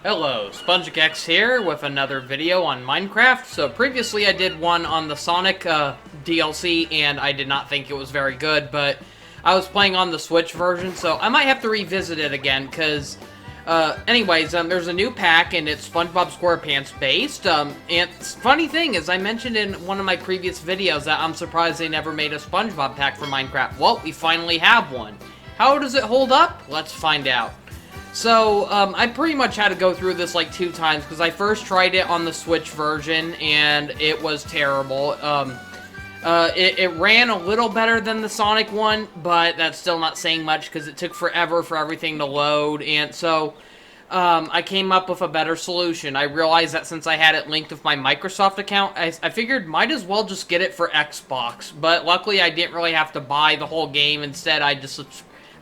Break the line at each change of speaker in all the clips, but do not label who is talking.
Hello, SpongicX here with another video on Minecraft. So previously I did one on the Sonic DLC and I did not think it was very good, but I was playing on the Switch version, so I might have to revisit it again, because there's a new pack and it's SpongeBob SquarePants based, and funny thing is I mentioned in one of my previous videos that I'm surprised they never made a SpongeBob pack for Minecraft. Well, we finally have one. How does it hold up? Let's find out. So, I pretty much had to go through this like 2 times, because I first tried it on the Switch version, and it was terrible. It ran a little better than the Sonic one, but that's still not saying much, because it took forever for everything to load, and so, I came up with a better solution. I realized that since I had it linked with my Microsoft account, I figured might as well just get it for Xbox, but luckily I didn't really have to buy the whole game. Instead, I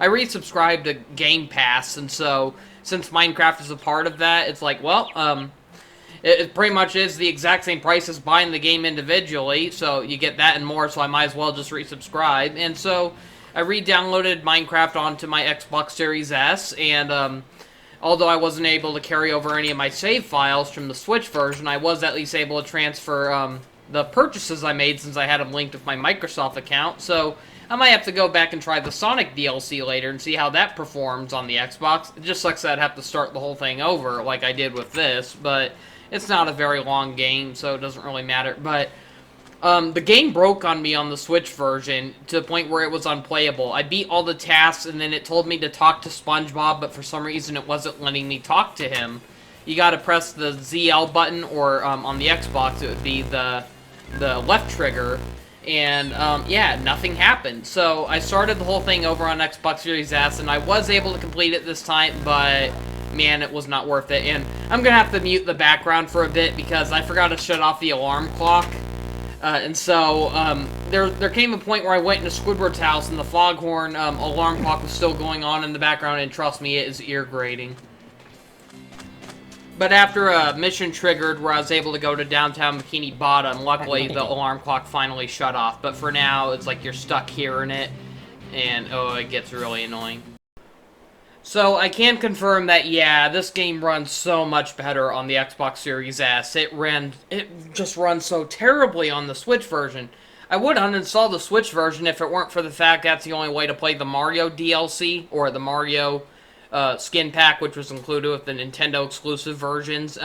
resubscribed to Game Pass, and so, since Minecraft is a part of that, it's like, well, it pretty much is the exact same price as buying the game individually, so you get that and more, so I might as well just resubscribe. And so, I re-downloaded Minecraft onto my Xbox Series S, and, although I wasn't able to carry over any of my save files from the Switch version, I was at least able to transfer, the purchases I made since I had them linked with my Microsoft account, so I might have to go back and try the Sonic DLC later and see how that performs on the Xbox. It just sucks that I'd have to start the whole thing over like I did with this, but it's not a very long game, so it doesn't really matter. But the game broke on me on the Switch version to the point where it was unplayable. I beat all the tasks, and then it told me to talk to SpongeBob, but for some reason it wasn't letting me talk to him. You gotta press the ZL button, or on the Xbox it would be the left trigger. And, yeah, nothing happened. So, I started the whole thing over on Xbox Series S, and I was able to complete it this time, but, man, it was not worth it. And I'm gonna have to mute the background for a bit, because I forgot to shut off the alarm clock. And so, there came a point where I went into Squidward's house, and the foghorn, alarm clock was still going on in the background, and trust me, it is ear-grating. But after a mission triggered where I was able to go to downtown Bikini Bottom, luckily the alarm clock finally shut off. But for now, it's like you're stuck hearing it, and oh, it gets really annoying. So I can confirm that, yeah, this game runs so much better on the Xbox Series S. It just runs so terribly on the Switch version. I would uninstall the Switch version if it weren't for the fact that's the only way to play the Mario DLC, or the Mario skin pack, which was included with the Nintendo exclusive versions.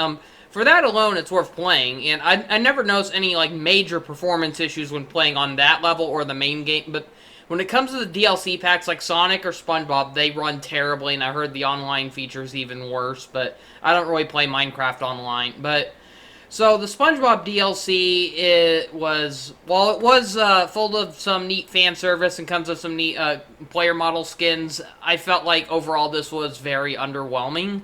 For that alone, it's worth playing, and I never noticed any, like, major performance issues when playing on that level or the main game, but when it comes to the DLC packs like Sonic or SpongeBob, they run terribly, and I heard the online feature's even worse, but I don't really play Minecraft online. But so, the SpongeBob DLC, while it was full of some neat fan service and comes with some neat player model skins, I felt like overall this was very underwhelming.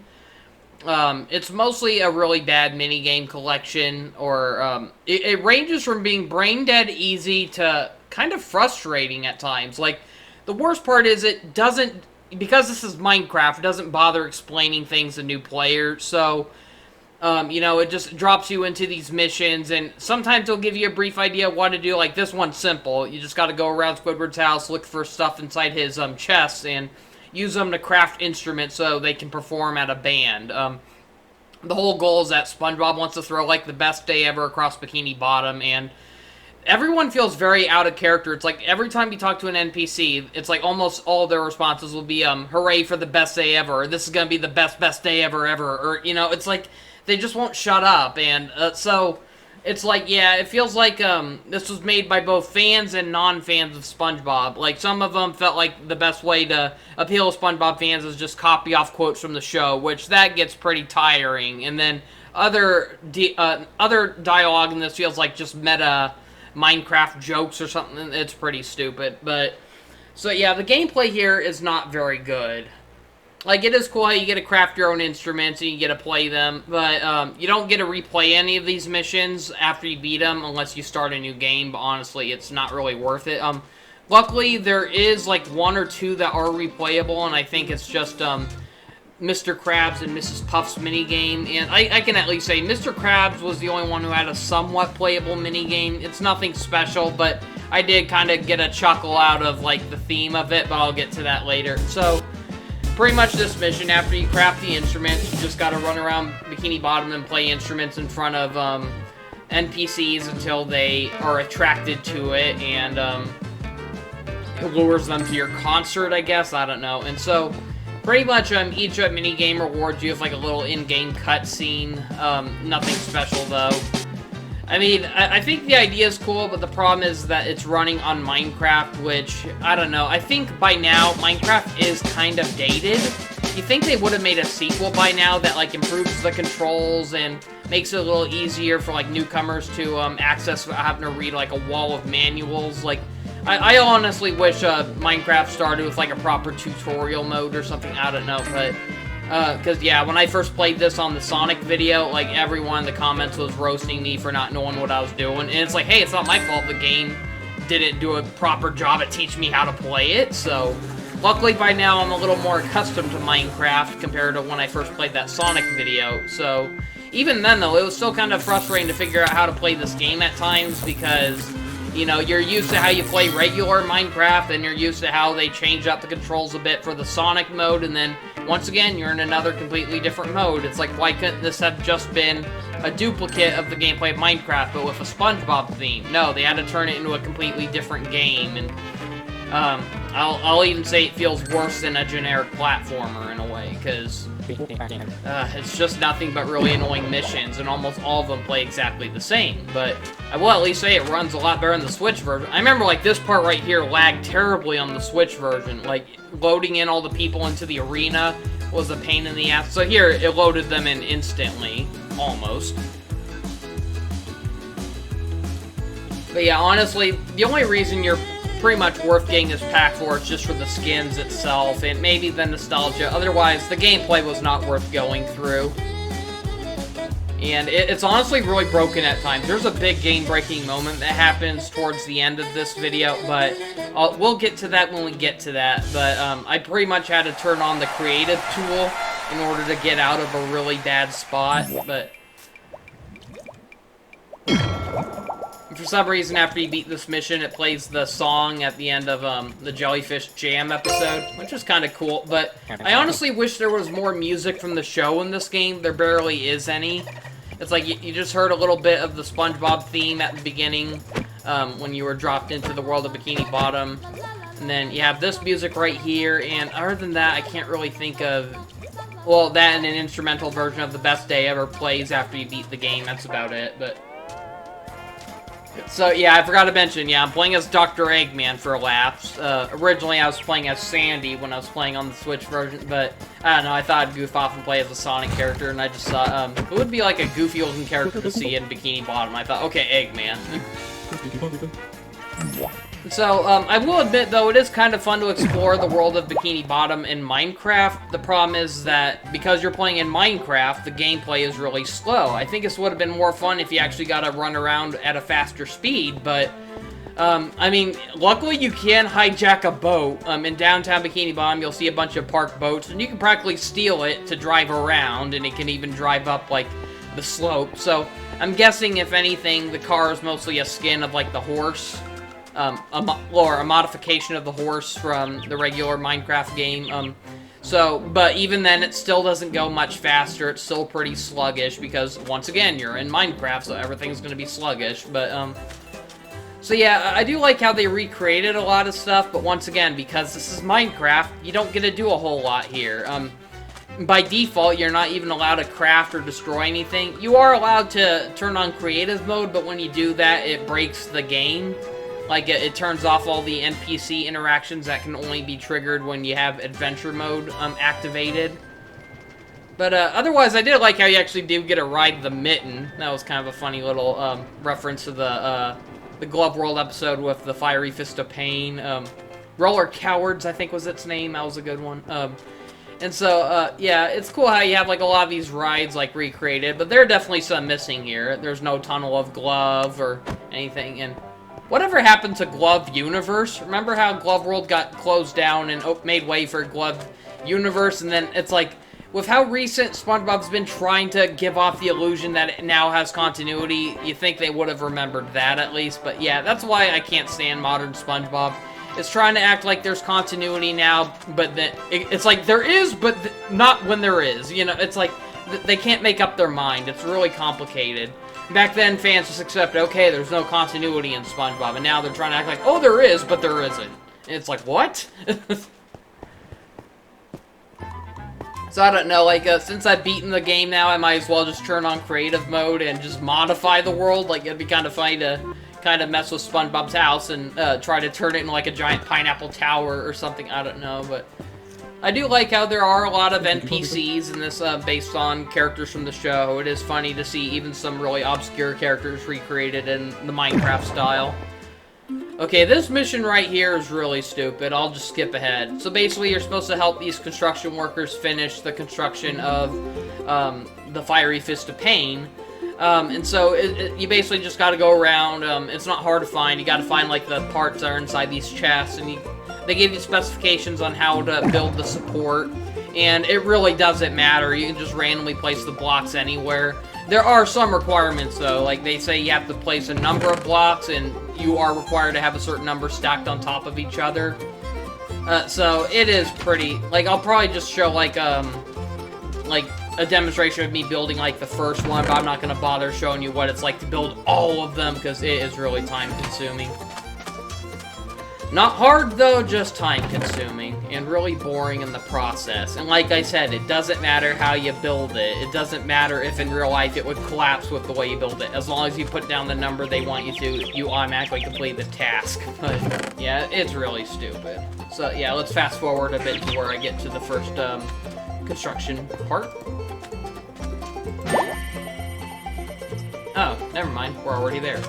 It's mostly a really bad minigame collection, or it ranges from being brain dead easy to kind of frustrating at times. Like, the worst part is it doesn't, because this is Minecraft, it doesn't bother explaining things to new players, so you know, it just drops you into these missions, and sometimes it'll give you a brief idea of what to do. Like, this one's simple. You just gotta go around Squidward's house, look for stuff inside his chests, and use them to craft instruments so they can perform at a band. The whole goal is that SpongeBob wants to throw, like, the best day ever across Bikini Bottom, and everyone feels very out of character. It's like, every time you talk to an NPC, it's like almost all their responses will be, hooray for the best day ever, or this is gonna be the best day ever, or, you know, it's like they just won't shut up, and so it's like, yeah, it feels like this was made by both fans and non-fans of SpongeBob. Like, some of them felt like the best way to appeal to SpongeBob fans is just copy off quotes from the show, which that gets pretty tiring. And then other dialogue in this feels like just meta Minecraft jokes or something. It's pretty stupid. But so yeah, the gameplay here is not very good. Like, it is cool how you get to craft your own instruments and you get to play them, but you don't get to replay any of these missions after you beat them unless you start a new game, but honestly, it's not really worth it. Luckily, there is, like, 1 or 2 that are replayable, and I think it's just Mr. Krabs and Mrs. Puff's minigame, and I can at least say Mr. Krabs was the only one who had a somewhat playable minigame. It's nothing special, but I did kind of get a chuckle out of, like, the theme of it, but I'll get to that later. So pretty much this mission, after you craft the instruments, you just gotta run around Bikini Bottom and play instruments in front of NPCs until they are attracted to it, and it lures them to your concert, I guess. I don't know. And so, pretty much each minigame rewards you with like a little in-game cutscene. Nothing special though. I mean, I think the idea is cool, but the problem is that it's running on Minecraft, which, I don't know, I think by now, Minecraft is kind of dated. You think they would have made a sequel by now that, like, improves the controls and makes it a little easier for, like, newcomers to access without having to read, like, a wall of manuals. Like, I honestly wish Minecraft started with, like, a proper tutorial mode or something, I don't know, but... because, yeah, when I first played this on the Sonic video, like, everyone in the comments was roasting me for not knowing what I was doing. And it's like, hey, it's not my fault the game didn't do a proper job at teaching me how to play it. So, luckily by now I'm a little more accustomed to Minecraft compared to when I first played that Sonic video. So, even then, though, it was still kind of frustrating to figure out how to play this game at times because... You know, you're used to how you play regular Minecraft, and you're used to how they change up the controls a bit for the Sonic mode, and then, once again, you're in another completely different mode. It's like, why couldn't this have just been a duplicate of the gameplay of Minecraft, but with a Spongebob theme? No, they had to turn it into a completely different game, and, I'll even say it feels worse than a generic platformer in a way, because... it's just nothing but really annoying missions, and almost all of them play exactly the same, but I will at least say it runs a lot better in the Switch version. I remember, like, this part right here lagged terribly on the Switch version. Like, loading in all the people into the arena was a pain in the ass. So here, it loaded them in instantly, almost. But yeah, honestly, the only reason you're pretty much worth getting this pack for is just for the skins itself, and maybe the nostalgia. Otherwise, the gameplay was not worth going through. And it's honestly really broken at times. There's a big game-breaking moment that happens towards the end of this video, but we'll get to that when we get to that. But I pretty much had to turn on the creative tool in order to get out of a really bad spot, but... For some reason, after you beat this mission, it plays the song at the end of the Jellyfish Jam episode, which is kind of cool, but I honestly wish there was more music from the show in this game. There barely is any. It's like you just heard a little bit of the SpongeBob theme at the beginning when you were dropped into the world of Bikini Bottom, and then you have this music right here, and other than that, I can't really think of... Well, that and an instrumental version of The Best Day Ever plays after you beat the game. That's about it, but... So, yeah, I forgot to mention, yeah, I'm playing as Dr. Eggman for laughs. Originally, I was playing as Sandy when I was playing on the Switch version, but, I don't know, I thought I'd goof off and play as a Sonic character, and I just thought, it would be like a goofy-looking character to see in Bikini Bottom. I thought, okay, Eggman. So, I will admit, though, it is kind of fun to explore the world of Bikini Bottom in Minecraft. The problem is that, because you're playing in Minecraft, the gameplay is really slow. I think this would have been more fun if you actually got to run around at a faster speed, but, I mean, luckily you can hijack a boat. In downtown Bikini Bottom, you'll see a bunch of parked boats, and you can practically steal it to drive around, and it can even drive up, like, the slope. So, I'm guessing, if anything, the car is mostly a skin of, like, the horse. Or a modification of the horse from the regular Minecraft game. But even then, it still doesn't go much faster. It's still pretty sluggish because, once again, you're in Minecraft, so everything's going to be sluggish. But, so yeah, I do like how they recreated a lot of stuff, but once again, because this is Minecraft, you don't get to do a whole lot here. By default, you're not even allowed to craft or destroy anything. You are allowed to turn on creative mode, but when you do that, it breaks the game. Like, it turns off all the NPC interactions that can only be triggered when you have adventure mode activated. But otherwise, I did like how you actually do get to ride the mitten. That was kind of a funny little reference to the Glove World episode with the Fiery Fist of Pain. Roller Cowards, I think was its name. That was a good one. And so, yeah, it's cool how you have, like, a lot of these rides, like, recreated. But there are definitely some missing here. There's no Tunnel of Glove or anything, and... Whatever happened to Glove Universe? Remember how Glove World got closed down and made way for Glove Universe? And then it's like, with how recent SpongeBob's been trying to give off the illusion that it now has continuity, you think they would have remembered that at least. But yeah, that's why I can't stand modern SpongeBob. it's trying to act like there's continuity now, but then it's like there is, but not when there is. You know, it's like they can't make up their mind. It's really complicated. Back then, fans just accepted, okay, there's no continuity in SpongeBob, and now they're trying to act like, oh, there is, but there isn't. And it's like, what? So I don't know, like, since I've beaten the game now, I might as well just turn on creative mode and just modify the world. Like, it'd be kind of funny to kind of mess with SpongeBob's house and try to turn it into, like, a giant pineapple tower or something. I don't know, but I do like how there are a lot of NPCs in this based on characters from the show. It is funny to see even some really obscure characters recreated in the Minecraft style. Okay, this mission right here is really stupid. I'll just skip ahead. So basically, you're supposed to help these construction workers finish the construction of the Fiery Fist of Pain. And so you basically just got to go around. It's not hard to find. You got to find like the parts that are inside these chests, and they give you specifications on how to build the support. And it really doesn't matter. You can just randomly place the blocks anywhere. There are some requirements, though. Like, they say you have to place a number of blocks, and you are required to have a certain number stacked on top of each other. So, it is pretty... Like, I'll probably just show, like a demonstration of me building, like, the first one, but I'm not going to bother showing you what it's like to build all of them, because it is really time-consuming. Not hard, though, just time-consuming, and really boring in the process. And like I said, it doesn't matter how you build it. It doesn't matter if in real life it would collapse with the way you build it. As long as you put down the number they want you to, you automatically complete the task. But, yeah, it's really stupid. So, yeah, let's fast forward a bit to where I get to the first, construction part. Oh, never mind. We're already there.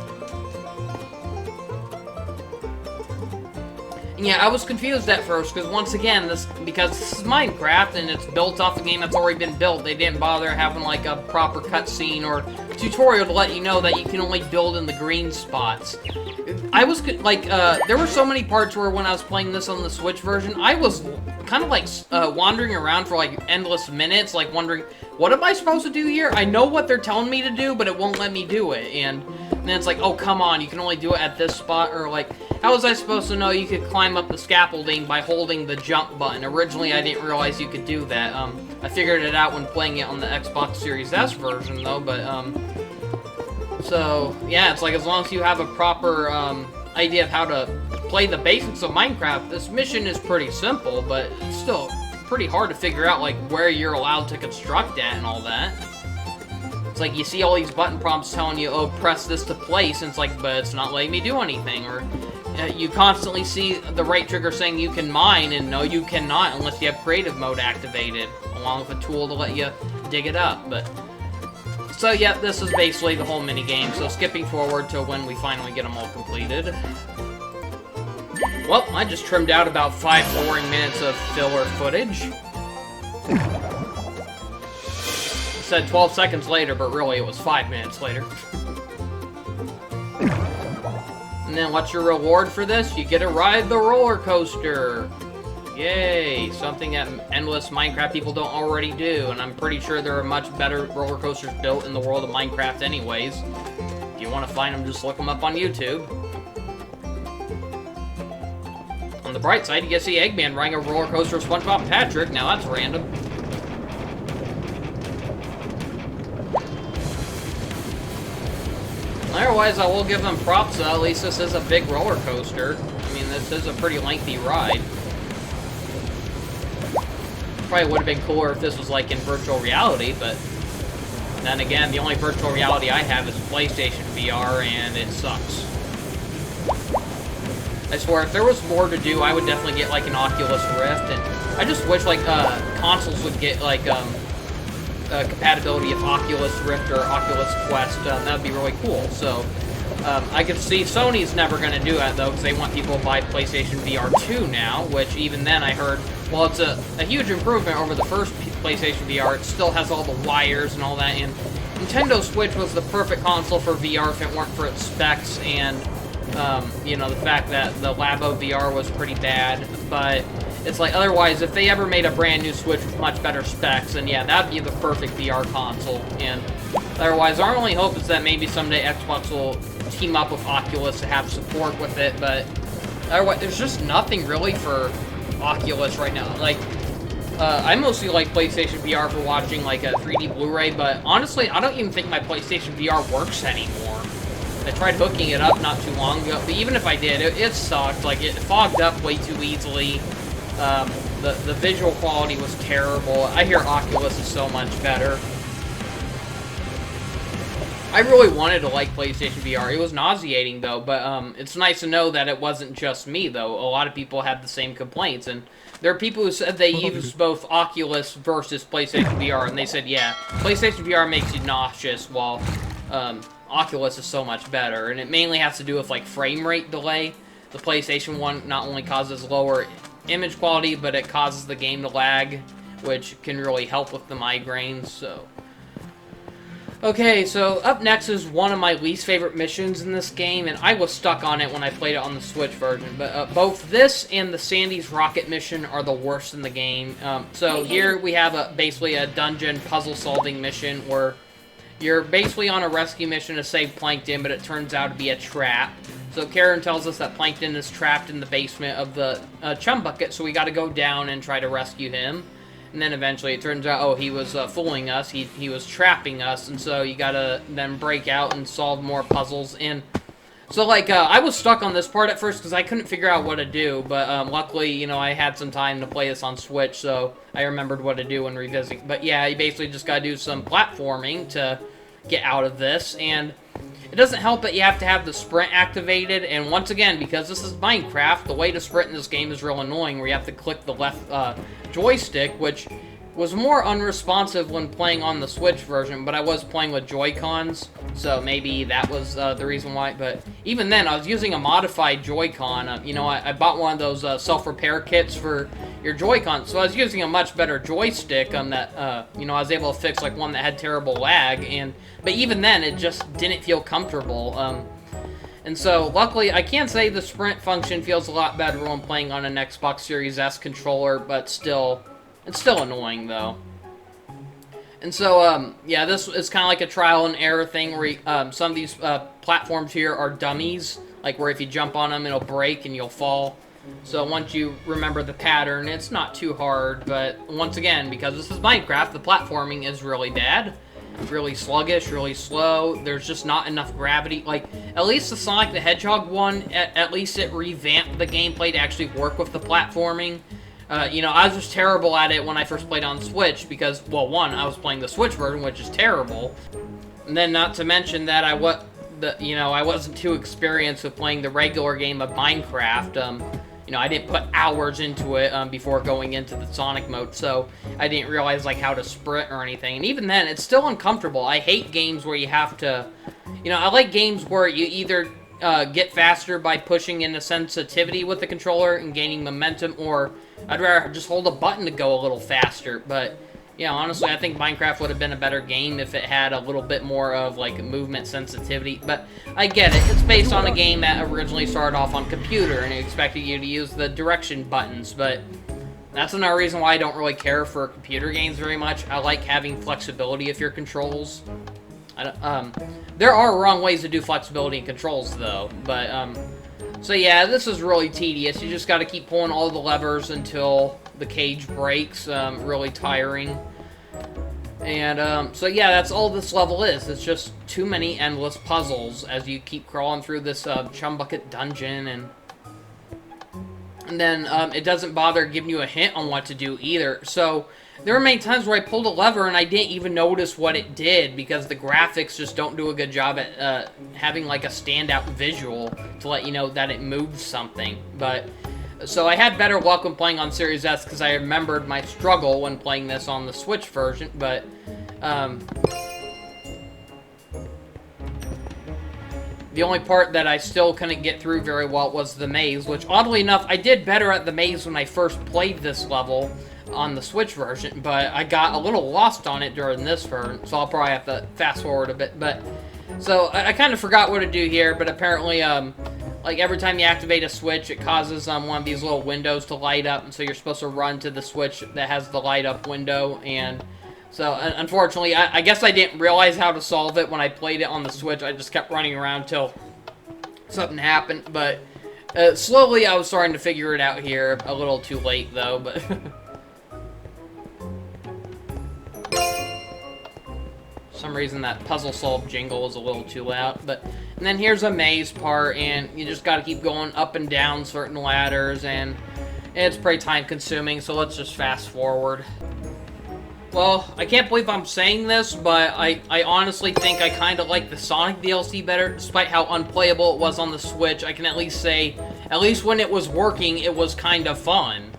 Yeah, I was confused at first, because once again, because this is Minecraft, and it's built off a game that's already been built, they didn't bother having, like, a proper cutscene or tutorial to let you know that you can only build in the green spots. I was, like, there were so many parts where when I was playing this on the Switch version, I was kind of, like, wandering around for, like, endless minutes, like, wondering, what am I supposed to do here? I know what they're telling me to do, but it won't let me do it, and then it's like, oh, come on, you can only do it at this spot, or, like, how was I supposed to know you could climb up the scaffolding by holding the jump button? Originally, I didn't realize you could do that. I figured it out when playing it on the Xbox Series S version, though, but, so, yeah, it's like, as long as you have a proper, idea of how to play the basics of Minecraft, this mission is pretty simple, but it's still pretty hard to figure out, like, where you're allowed to construct at and all that. It's like, you see all these button prompts telling you, oh, press this to place, and it's like, but it's not letting me do anything, or you constantly see the right trigger saying you can mine, and no, you cannot unless you have creative mode activated, along with a tool to let you dig it up, but... So, yeah, this is basically the whole minigame, so skipping forward to when we finally get them all completed. Well, I just trimmed out about 5 boring minutes of filler footage. It said 12 seconds later, but really it was 5 minutes later. And then what's your reward for this? You get to ride the roller coaster. Yay, something that endless Minecraft people don't already do, and I'm pretty sure there are much better roller coasters built in the world of Minecraft anyways. If you want to find them, just look them up on YouTube. On the bright side, you get to see Eggman riding a roller coaster with SpongeBob and Patrick. Now that's random. Otherwise, I will give them props, though. At least this is a big roller coaster. I mean, this is a pretty lengthy ride. Probably would have been cooler if this was, like, in virtual reality, but then again, the only virtual reality I have is PlayStation VR, and it sucks. I swear, if there was more to do, I would definitely get, like, an Oculus Rift, and I just wish, like, consoles would get, like, compatibility of Oculus Rift or Oculus Quest. That would be really cool. So, I could see Sony's never going to do that, though, because they want people to buy PlayStation VR 2 now, which even then I heard, well, it's a huge improvement over the first PlayStation VR. It still has all the wires and all that, and Nintendo Switch was the perfect console for VR if it weren't for its specs and, you know, the fact that the Labo VR was pretty bad, but it's like, otherwise, if they ever made a brand new Switch with much better specs, then yeah, that'd be the perfect VR console, and otherwise, our only hope is that maybe someday Xbox will team up with Oculus to have support with it, but There's just nothing really for Oculus right now. Like, I mostly like PlayStation VR for watching, like, a 3D Blu-ray, but honestly, I don't even think my PlayStation VR works anymore. I tried hooking it up not too long ago, but even if I did, it sucked. Like, it fogged up way too easily. The visual quality was terrible. I hear Oculus is so much better. I really wanted to like PlayStation VR. It was nauseating, though, but it's nice to know that it wasn't just me, though. A lot of people had the same complaints, and there are people who said they used both Oculus versus PlayStation VR, and they said, yeah, PlayStation VR makes you nauseous, while Oculus is so much better, and it mainly has to do with, like, frame rate delay. The PlayStation one not only causes lower image quality, but it causes the game to lag, which can really help with the migraines, so... Okay, so up next is one of my least favorite missions in this game, and I was stuck on it when I played it on the Switch version, but both this and the Sandy's Rocket mission are the worst in the game. So here we have basically a dungeon puzzle-solving mission where you're basically on a rescue mission to save Plankton, but it turns out to be a trap. So Karen tells us that Plankton is trapped in the basement of the chum bucket, so we gotta go down and try to rescue him. And then eventually it turns out, oh, he was fooling us, he was trapping us, and so you gotta then break out and solve more puzzles. And so, like, I was stuck on this part at first because I couldn't figure out what to do, but luckily, you know, I had some time to play this on Switch, so I remembered what to do when revisiting. But yeah, you basically just gotta do some platforming to get out of this, and it doesn't help that you have to have the sprint activated, and once again, because this is Minecraft, the way to sprint in this game is real annoying, where you have to click the left joystick, which was more unresponsive when playing on the Switch version, but I was playing with Joy-Cons, so maybe that was the reason why. But even then, I was using a modified Joy-Con. You know, I bought one of those self-repair kits for your Joy-Con, so I was using a much better joystick that, you know, I was able to fix, like, one that had terrible lag, but even then, it just didn't feel comfortable. And so, luckily, I can say the sprint function feels a lot better when playing on an Xbox Series S controller, but still, it's still annoying, though. And so, yeah, this is kind of like a trial and error thing where some of these platforms here are dummies, like where if you jump on them, it'll break and you'll fall. So once you remember the pattern, it's not too hard, but once again, because this is Minecraft, the platforming is really bad. Really sluggish, really slow. There's just not enough gravity. Like, at least the Sonic the Hedgehog one, at least it revamped the gameplay to actually work with the platforming. You know, I was just terrible at it when I first played on Switch because, well, one, I was playing the Switch version, which is terrible. And then not to mention that I wasn't too experienced with playing the regular game of Minecraft. You know, I didn't put hours into it before going into the Sonic mode, so I didn't realize, like, how to sprint or anything. And even then, it's still uncomfortable. I hate games where you have to... You know, I like games where you either get faster by pushing into sensitivity with the controller and gaining momentum, or I'd rather just hold a button to go a little faster. But, yeah, honestly, I think Minecraft would have been a better game if it had a little bit more of, like, movement sensitivity. But I get it. It's based on a game that originally started off on computer, and it expected you to use the direction buttons. But that's another reason why I don't really care for computer games very much. I like having flexibility with your controls. There are wrong ways to do flexibility in controls, though. But, so yeah, this is really tedious. You just gotta keep pulling all the levers until the cage breaks. Really tiring. And, so yeah, that's all this level is. It's just too many endless puzzles as you keep crawling through this, chum bucket dungeon, and then, it doesn't bother giving you a hint on what to do either. So, there were many times where I pulled a lever and I didn't even notice what it did because the graphics just don't do a good job at, having, like, a standout visual to let you know that it moves something. But, so I had better luck when playing on Series S because I remembered my struggle when playing this on the Switch version, but, the only part that I still couldn't get through very well was the maze, which, oddly enough, I did better at the maze when I first played this level on the Switch version, but I got a little lost on it during this version, so I'll probably have to fast forward a bit. But so I kind of forgot what to do here, but apparently like every time you activate a switch, it causes one of these little windows to light up, and so you're supposed to run to the switch that has the light up window. And so unfortunately, I guess I didn't realize how to solve it when I played it on the Switch. I just kept running around till something happened. But Slowly, I was starting to figure it out here. A little too late, though, but... For some reason, that puzzle solve jingle was a little too loud, but... And then here's a maze part, and you just gotta keep going up and down certain ladders, and... It's pretty time-consuming, so let's just fast forward. Well, I can't believe I'm saying this, but I honestly think I kind of like the Sonic DLC better, despite how unplayable it was on the Switch. I can at least say, at least when it was working, it was kind of fun.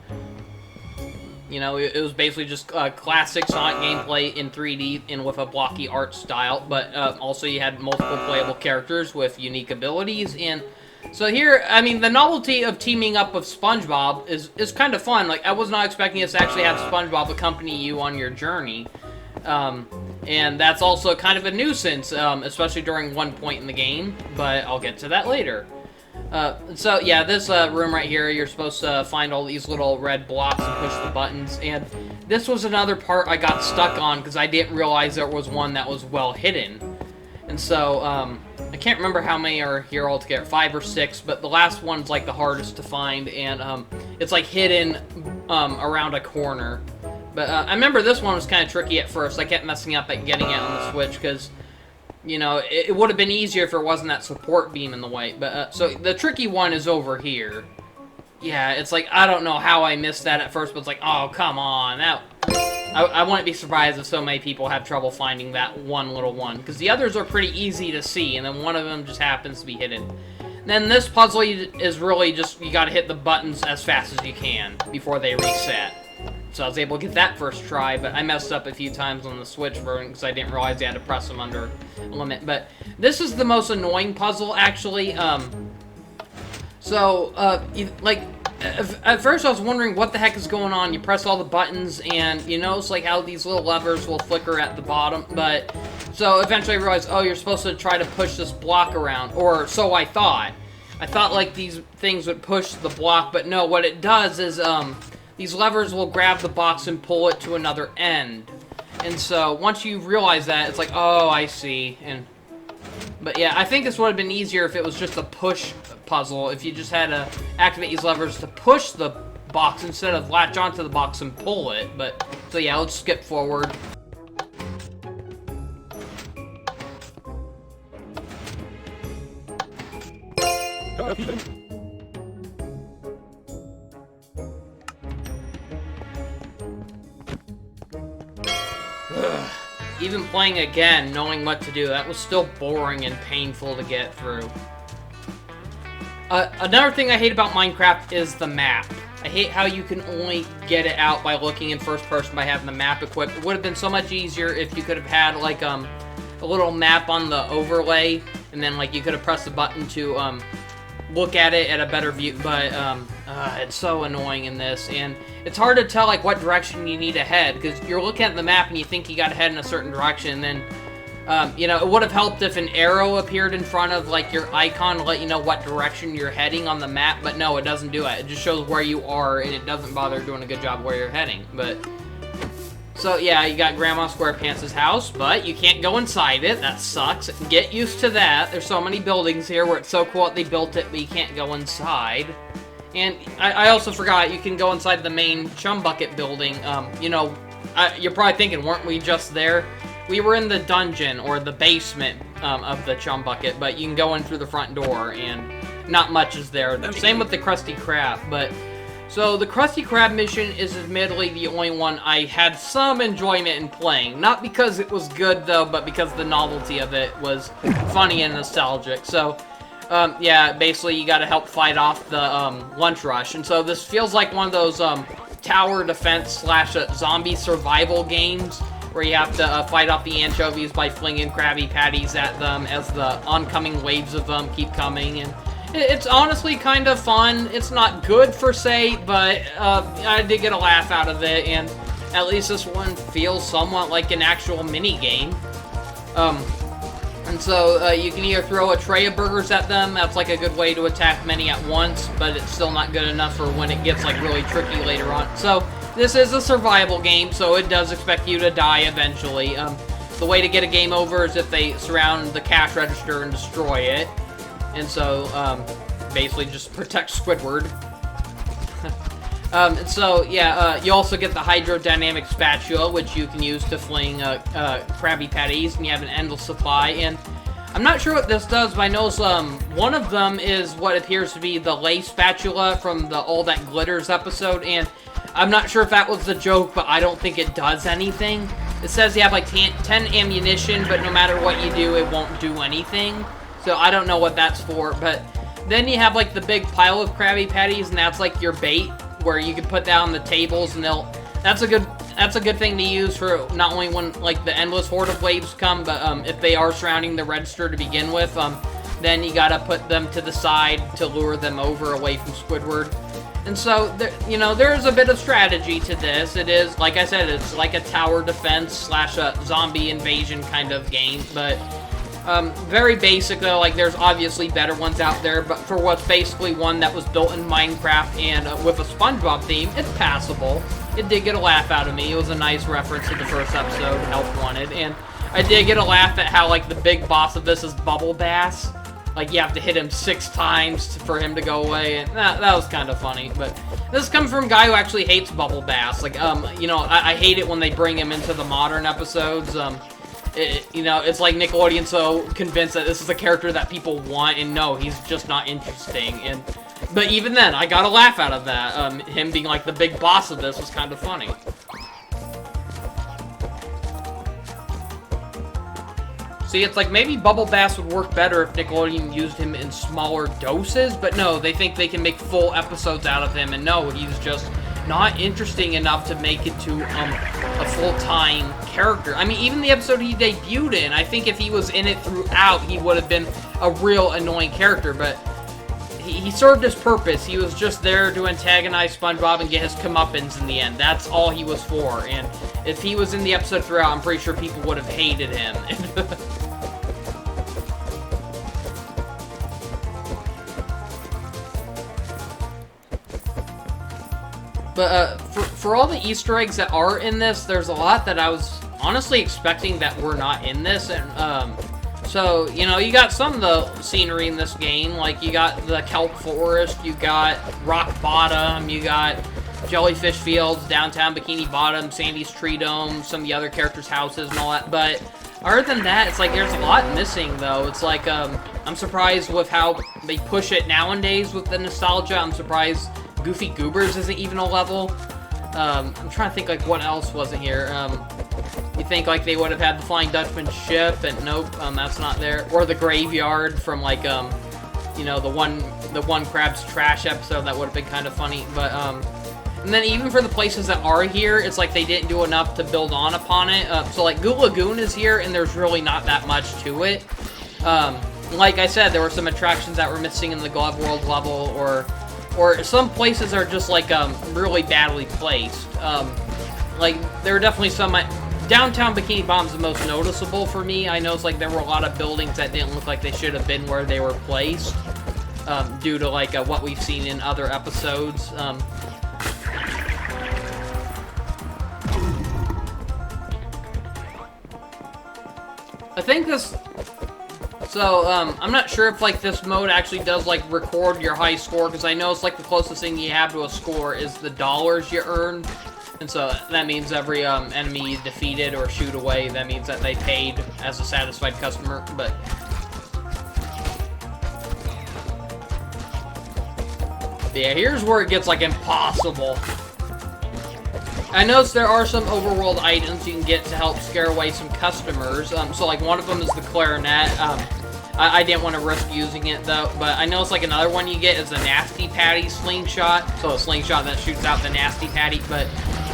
You know, it was basically just classic Sonic gameplay in 3D and with a blocky art style, but also you had multiple playable characters with unique abilities, and... So here, I mean, the novelty of teaming up with Spongebob is kind of fun. Like, I was not expecting us to actually have Spongebob accompany you on your journey. And that's also kind of a nuisance, especially during one point in the game, but I'll get to that later. So, yeah, this room right here, you're supposed to find all these little red blocks and push the buttons, and this was another part I got stuck on because I didn't realize there was one that was well hidden. And so, I can't remember how many are here altogether, 5 or 6, but the last one's, like, the hardest to find, and, it's, like, hidden, around a corner. But, I remember this one was kind of tricky at first. I kept messing up at getting it on the Switch, because, you know, it would have been easier if there wasn't that support beam in the way. But, so, the tricky one is over here. Yeah, it's like, I don't know how I missed that at first, but it's like, oh, come on, I wouldn't be surprised if so many people have trouble finding that one little one, because the others are pretty easy to see, and then one of them just happens to be hidden. And then this puzzle is really just, you gotta hit the buttons as fast as you can before they reset. So I was able to get that first try, but I messed up a few times on the Switch version because I didn't realize you had to press them under a limit. But this is the most annoying puzzle, actually. At first I was wondering what the heck is going on. You press all the buttons, and you notice, like, how these little levers will flicker at the bottom, but... So, eventually I realized, oh, you're supposed to try to push this block around, or so I thought. I thought, like, these things would push the block, but no, what it does is, these levers will grab the box and pull it to another end. And so, once you realize that, it's like, oh, I see, and... But yeah, I think this would have been easier if it was just a push puzzle, if you just had to activate these levers to push the box instead of latch onto the box and pull it. But, so yeah, let's skip forward. Even playing again, knowing what to do, that was still boring and painful to get through. Another thing I hate about Minecraft is the map. I hate how you can only get it out by looking in first person by having the map equipped. It would have been so much easier if you could have had, like, a little map on the overlay, and then, like, you could have pressed the button to, look at it at a better view, but, it's so annoying in this, and it's hard to tell, like, what direction you need to head, because you're looking at the map and you think you gotta head in a certain direction, and then, you know, it would have helped if an arrow appeared in front of, like, your icon to let you know what direction you're heading on the map, but no, it doesn't do it. It just shows where you are, and it doesn't bother doing a good job where you're heading, but... So, yeah, you got Grandma SquarePants' house, but you can't go inside it. That sucks. Get used to that. There's so many buildings here where it's so cool that they built it, but you can't go inside. And I also forgot, you can go inside the main Chum Bucket building. You know, you're probably thinking, weren't we just there? We were in the dungeon, or the basement, of the Chum Bucket, but you can go in through the front door, and not much is there. Same with the Krusty Krab, but... So, the Krusty Krab mission is admittedly the only one I had some enjoyment in playing. Not because it was good, though, but because the novelty of it was funny and nostalgic. So, yeah, basically you gotta help fight off the, lunch rush. And so this feels like one of those, tower defense slash zombie survival games where you have to fight off the anchovies by flinging Krabby Patties at them as the oncoming waves of them keep coming. And it's honestly kind of fun. It's not good per se, but I did get a laugh out of it, and at least this one feels somewhat like an actual mini-game. And so you can either throw a tray of burgers at them, that's like a good way to attack many at once, but it's still not good enough for when it gets like really tricky later on. So this is a survival game, so it does expect you to die eventually. The way to get a game over is if they surround the cash register and destroy it. And so, basically just protects Squidward. So, yeah, you also get the hydrodynamic spatula, which you can use to fling Krabby Patties, and you have an endless supply, and I'm not sure what this does, but I know one of them is what appears to be the lay spatula from the All That Glitters episode, and I'm not sure if that was the joke, but I don't think it does anything. It says you have like 10 ammunition, but no matter what you do, it won't do anything, so I don't know what that's for, but then you have like the big pile of Krabby Patties, and that's like your bait, where you can put that on the tables, and that's a good thing to use for not only when like the endless horde of waves come, but if they are surrounding the register to begin with, then you gotta put them to the side to lure them over away from Squidward. And so there's a bit of strategy to this. It is, like I said, it's like a tower defense slash a zombie invasion kind of game, but very basic though. Like, there's obviously better ones out there, but for what's basically one that was built in Minecraft and with a SpongeBob theme, it's passable. It did get a laugh out of me. It was a nice reference to the first episode, Health Wanted, and I did get a laugh at how, like, the big boss of this is Bubble Bass. Like, you have to hit him 6 times for him to go away, and that was kind of funny. But this comes from a guy who actually hates Bubble Bass. Like, I hate it when they bring him into the modern episodes. It's like Nickelodeon's so convinced that this is a character that people want, and no, he's just not interesting. But even then, I got a laugh out of that. Him being like the big boss of this was kind of funny. See, it's like maybe Bubble Bass would work better if Nickelodeon used him in smaller doses, but no, they think they can make full episodes out of him, and no, he's just not interesting enough to make it to a full-time character. I mean, even the episode he debuted in, I think if he was in it throughout, he would have been a real annoying character, but he served his purpose. He was just there to antagonize SpongeBob and get his comeuppance in the end. That's all he was for, and if he was in the episode throughout, I'm pretty sure people would have hated him. But for all the Easter eggs that are in this, there's a lot that I was honestly expecting that were not in this. And so, you got some of the scenery in this game. Like, you got the kelp forest, you got rock bottom, you got jellyfish fields, downtown Bikini Bottom, Sandy's Tree Dome, some of the other characters' houses and all that. But other than that, it's like there's a lot missing, though. It's like, I'm surprised with how they push it nowadays with the nostalgia. I'm surprised Goofy Goobers isn't even a level. I'm trying to think, like, what else wasn't here. You think, like, they would have had the Flying Dutchman ship, and nope, that's not there. Or the graveyard from, like, the one Krab's Trash episode, that would have been kind of funny. But, and then even for the places that are here, it's like they didn't do enough to build on upon it. So, like, Goo Lagoon is here, and there's really not that much to it. Like I said, there were some attractions that were missing in the Glove World level, or some places are just, like, really badly placed. Like, there are definitely some... Downtown Bikini Bottom's the most noticeable for me. I noticed, like, there were a lot of buildings that didn't look like they should have been where they were placed, due to, like, what we've seen in other episodes. I think this... So, I'm not sure if, like, this mode actually does, like, record your high score, because I know it's, like, the closest thing you have to a score is the dollars you earn. And so, that means every, enemy you defeated or shoot away, that means that they paid as a satisfied customer, but... Yeah, here's where it gets, like, impossible. I noticed there are some overworld items you can get to help scare away some customers. So, like, one of them is the clarinet. I didn't want to risk using it, though. But I noticed, like, another one you get is a Nasty Patty slingshot. So, a slingshot that shoots out the Nasty Patty. But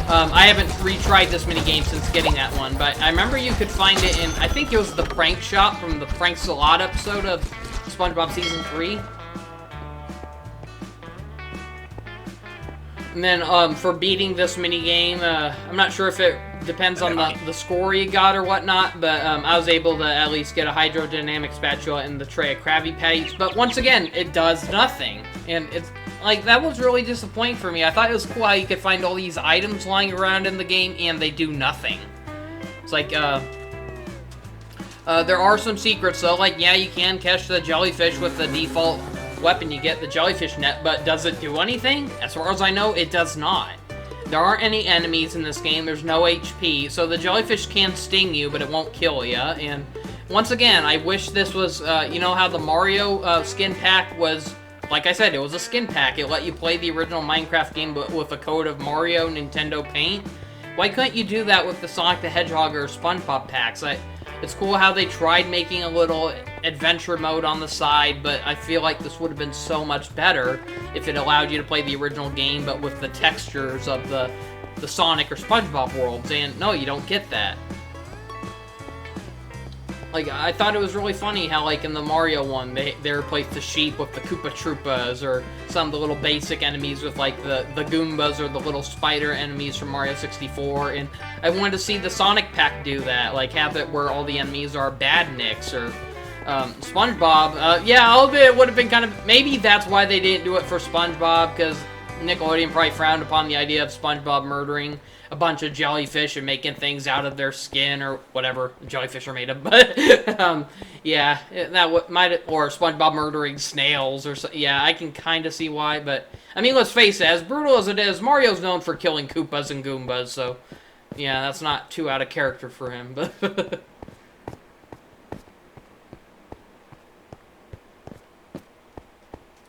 I haven't retried this mini game since getting that one. But I remember you could find it in, I think it was the Prank Shop from the Prank Salad episode of SpongeBob Season 3. And then, for beating this minigame, I'm not sure if it depends on the score you got or whatnot, but I was able to at least get a hydrodynamic spatula and the tray of Krabby Patties. But once again, it does nothing. And it's, like, that was really disappointing for me. I thought it was cool how you could find all these items lying around in the game, and they do nothing. It's like, there are some secrets, though. Like, yeah, you can catch the jellyfish with the default weapon you get, the jellyfish net, but does it do anything? As far as I know, it does not. There aren't any enemies in this game, there's no HP, so the jellyfish can sting you, but it won't kill you, and once again, I wish this was, you know how the Mario skin pack was, like I said, it was a skin pack. It let you play the original Minecraft game but with a code of Mario Nintendo Paint. Why couldn't you do that with the Sonic the Hedgehog or SpongeBob packs? It's cool how they tried making a little adventure mode on the side, but I feel like this would have been so much better if it allowed you to play the original game but with the textures of the Sonic or SpongeBob worlds, and no, you don't get that. Like, I thought it was really funny how, like, in the Mario one, they replaced the sheep with the Koopa Troopas, or some of the little basic enemies with, like, the Goombas or the little spider enemies from Mario 64, and I wanted to see the Sonic pack do that, like, have it where all the enemies are badniks, or, SpongeBob, yeah, I'll admit it would have been kind of, maybe that's why they didn't do it for SpongeBob, because Nickelodeon probably frowned upon the idea of SpongeBob murdering a bunch of jellyfish and making things out of their skin or whatever jellyfish are made of. But yeah, that might, or SpongeBob murdering snails or so. Yeah, I can kind of see why. But I mean, let's face it, as brutal as it is, Mario's known for killing Koopas and Goombas. So yeah, that's not too out of character for him. But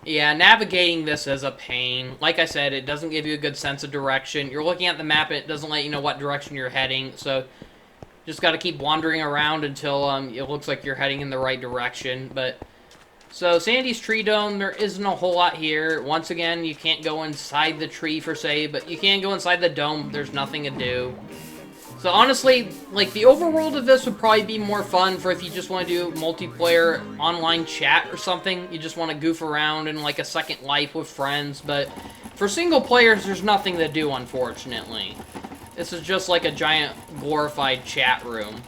yeah, navigating this is a pain. Like I said, it doesn't give you a good sense of direction. You're looking at the map, and it doesn't let you know what direction you're heading, so just got to keep wandering around until it looks like you're heading in the right direction. But so Sandy's Tree Dome, there isn't a whole lot here. Once again, you can't go inside the tree per se, but you can go inside the dome. There's nothing to do. So honestly, like, the overworld of this would probably be more fun for if you just want to do multiplayer online chat or something. You just want to goof around in, like, a Second Life with friends. But for single players, there's nothing to do, unfortunately. This is just like a giant glorified chat room.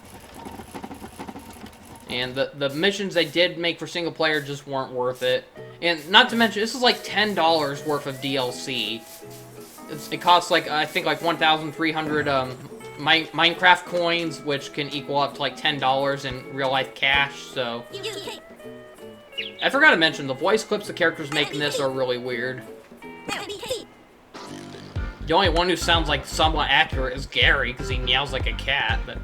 And the missions they did make for single player just weren't worth it. And not to mention, this is like $10 worth of DLC. It costs, like, I think, like 1,300, Minecraft coins, which can equal up to like $10 in real-life cash, so I forgot to mention, the voice clips the characters make in this are really weird. The only one who sounds like somewhat accurate is Gary, because he meows like a cat. But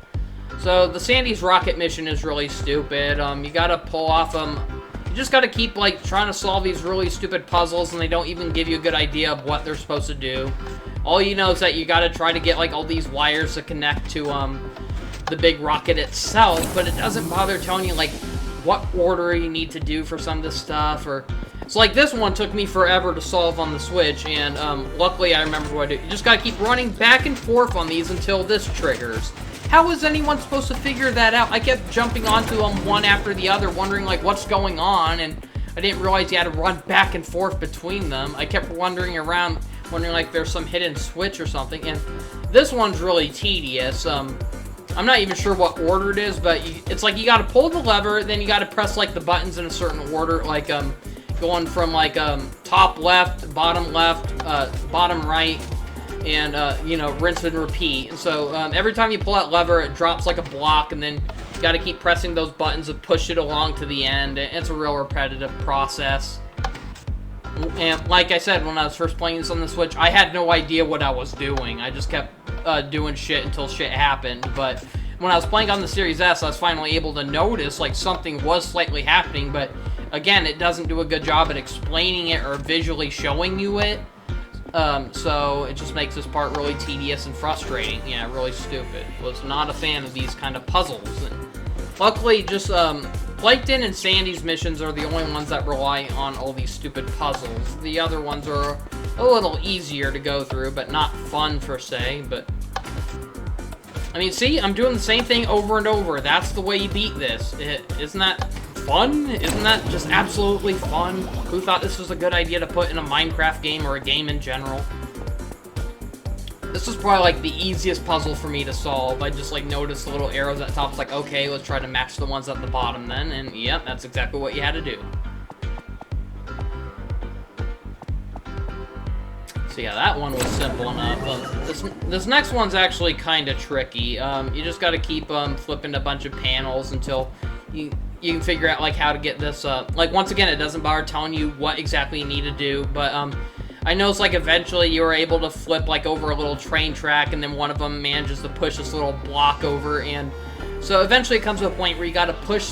so the Sandy's Rocket mission is really stupid. You gotta pull off you just gotta keep, like, trying to solve these really stupid puzzles, and they don't even give you a good idea of what they're supposed to do. All you know is that you gotta try to get, like, all these wires to connect to, the big rocket itself, but it doesn't bother telling you, like, what order you need to do for some of this stuff, or... So, like, this one took me forever to solve on the Switch, and, luckily I remember what I do. You just gotta keep running back and forth on these until this triggers. How is anyone supposed to figure that out? I kept jumping onto them one after the other, wondering, like, what's going on, and I didn't realize you had to run back and forth between them. I kept wandering around, wondering, like, there's some hidden switch or something, and this one's really tedious. I'm not even sure what order it is, but it's like you gotta pull the lever, then you gotta press, like, the buttons in a certain order, like, going from, like, top left, bottom right, and, you know, rinse and repeat. And so, every time you pull that lever, it drops like a block, and then you gotta keep pressing those buttons and push it along to the end. It's a real repetitive process. And like I said, when I was first playing this on the Switch, I had no idea what I was doing. I just kept doing shit until shit happened. But when I was playing on the Series S, I was finally able to notice, like, something was slightly happening. But again, it doesn't do a good job at explaining it or visually showing you it. So it just makes this part really tedious and frustrating. Yeah, really stupid. Was not a fan of these kind of puzzles. And luckily, just, Plankton and Sandy's missions are the only ones that rely on all these stupid puzzles. The other ones are a little easier to go through, but not fun per se, but... I mean, see? I'm doing the same thing over and over. That's the way you beat this. Isn't that fun? Isn't that just absolutely fun? Who thought this was a good idea to put in a Minecraft game or a game in general? This was probably, like, the easiest puzzle for me to solve. I just, like, noticed the little arrows at the top. It's like, okay, let's try to match the ones at the bottom then. And, yep, that's exactly what you had to do. So, yeah, that one was simple enough. This next one's actually kind of tricky. You just got to keep flipping a bunch of panels until you you can figure out, like, how to get this, like, once again, it doesn't bother telling you what exactly you need to do, but, I know it's like eventually you were able to flip, like, over a little train track, and then one of them manages to push this little block over, and so eventually it comes to a point where you gotta push,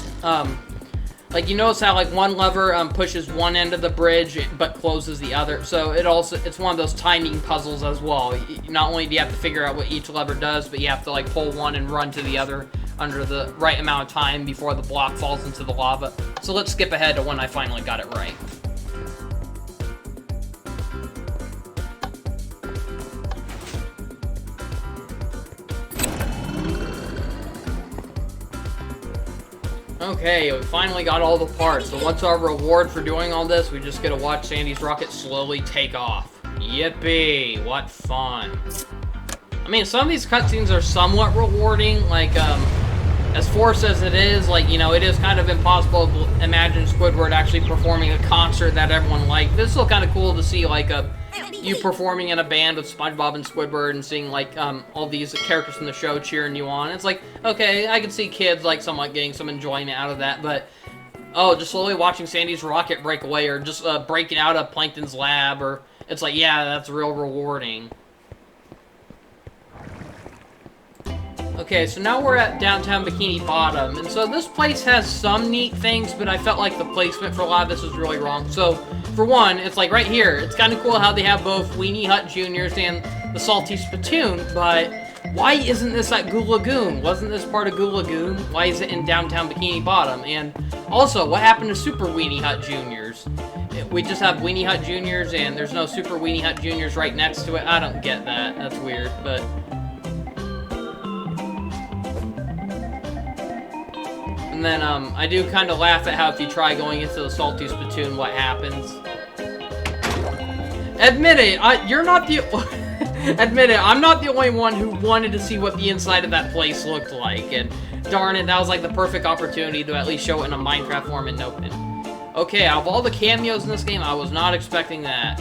like, you notice how, like, one lever, pushes one end of the bridge, but closes the other, so it's one of those timing puzzles as well. Not only do you have to figure out what each lever does, but you have to, like, pull one and run to the other under the right amount of time before the block falls into the lava. So let's skip ahead to when I finally got it right. Okay, we finally got all the parts, so what's our reward for doing all this? We just get to watch Sandy's rocket slowly take off. Yippee! What fun. I mean, some of these cutscenes are somewhat rewarding, like, as forced as it is, like, you know, it is kind of impossible to imagine Squidward actually performing a concert that everyone liked. This is still kind of cool to see, like, you performing in a band with SpongeBob and Squidward and seeing, like, all these characters from the show cheering you on. It's like, okay, I can see kids, like, somewhat getting some enjoyment out of that, but, oh, just slowly watching Sandy's rocket break away, or just, breaking out of Plankton's lab, or, it's like, yeah, that's real rewarding. Okay, so now we're at downtown Bikini Bottom, and so this place has some neat things, but I felt like the placement for a lot of this was really wrong. So, for one, it's like right here, it's kind of cool how they have both Weenie Hut Juniors and the Salty Spittoon, but why isn't this at Goo Lagoon? Wasn't this part of Goo Lagoon? Why is it in downtown Bikini Bottom? And also, what happened to Super Weenie Hut Juniors? We just have Weenie Hut Juniors, and there's no Super Weenie Hut Juniors right next to it. I don't get that. That's weird, but... And then, I do kind of laugh at how if you try going into the Salty Spittoon, what happens. Admit it, you're not the... Admit it, I'm not the only one who wanted to see what the inside of that place looked like, and darn it, that was like the perfect opportunity to at least show it in a Minecraft form, and nope. Okay, out of all the cameos in this game, I was not expecting that.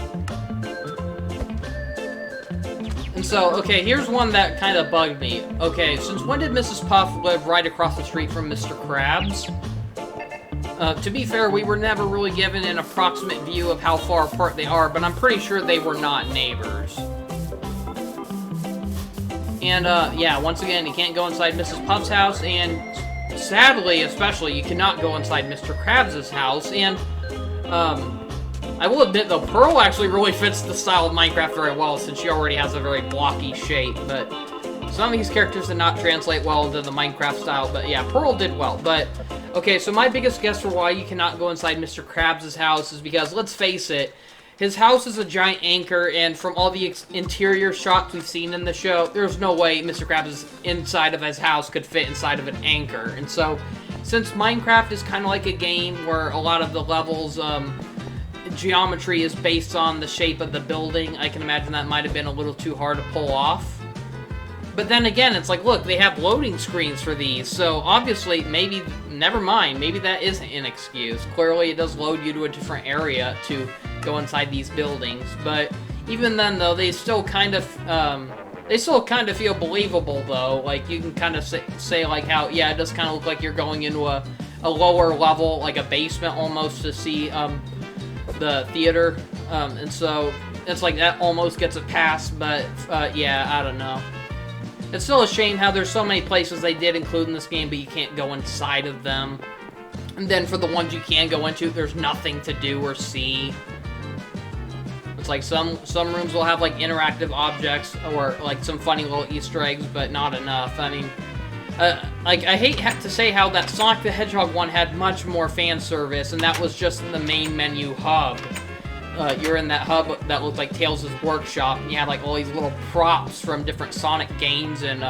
And so, okay, here's one that kind of bugged me. Okay, since when did Mrs. Puff live right across the street from Mr. Krabs? To be fair, we were never really given an approximate view of how far apart they are, but I'm pretty sure they were not neighbors. And, yeah, once again, you can't go inside Mrs. Puff's house, and sadly, especially, you cannot go inside Mr. Krabs' house, and, I will admit, though, Pearl actually really fits the style of Minecraft very well, since she already has a very blocky shape, but some of these characters did not translate well into the Minecraft style, but yeah, Pearl did well, but, okay, so my biggest guess for why you cannot go inside Mr. Krabs' house is because, let's face it, his house is a giant anchor, and from all the interior shots we've seen in the show, there's no way Mr. Krabs' inside of his house could fit inside of an anchor, and so, since Minecraft is kind of like a game where a lot of the levels, geometry is based on the shape of the building, I can imagine that might have been a little too hard to pull off. But then again, it's like, look, they have loading screens for these, so obviously, maybe, never mind, maybe that isn't an excuse. Clearly, it does load you to a different area to go inside these buildings, but even then, though, they still kind of feel believable, though. Like, you can kind of say like, how, yeah, it does kind of look like you're going into a lower level, like a basement almost, to see, the theater, and so it's like that almost gets a pass, but yeah, I don't know. It's still a shame how there's so many places they did include in this game, but you can't go inside of them. And then for the ones you can go into, there's nothing to do or see. It's like some rooms will have like interactive objects or like some funny little Easter eggs, but not enough. I mean, like, I hate to say how that Sonic the Hedgehog one had much more fan service, and that was just in the main menu hub. You're in that hub that looked like Tails' workshop, and you had, like, all these little props from different Sonic games and,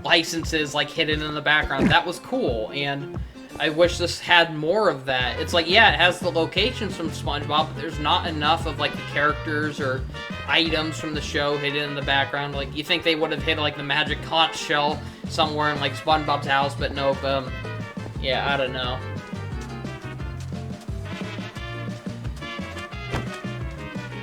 licenses, like, hidden in the background. That was cool, and I wish this had more of that. It's like, yeah, it has the locations from SpongeBob, but there's not enough of, like, the characters or items from the show hidden in the background. Like, you think they would have hid, like, the magic conch shell somewhere in, like, SpongeBob's house, but nope, yeah, I don't know.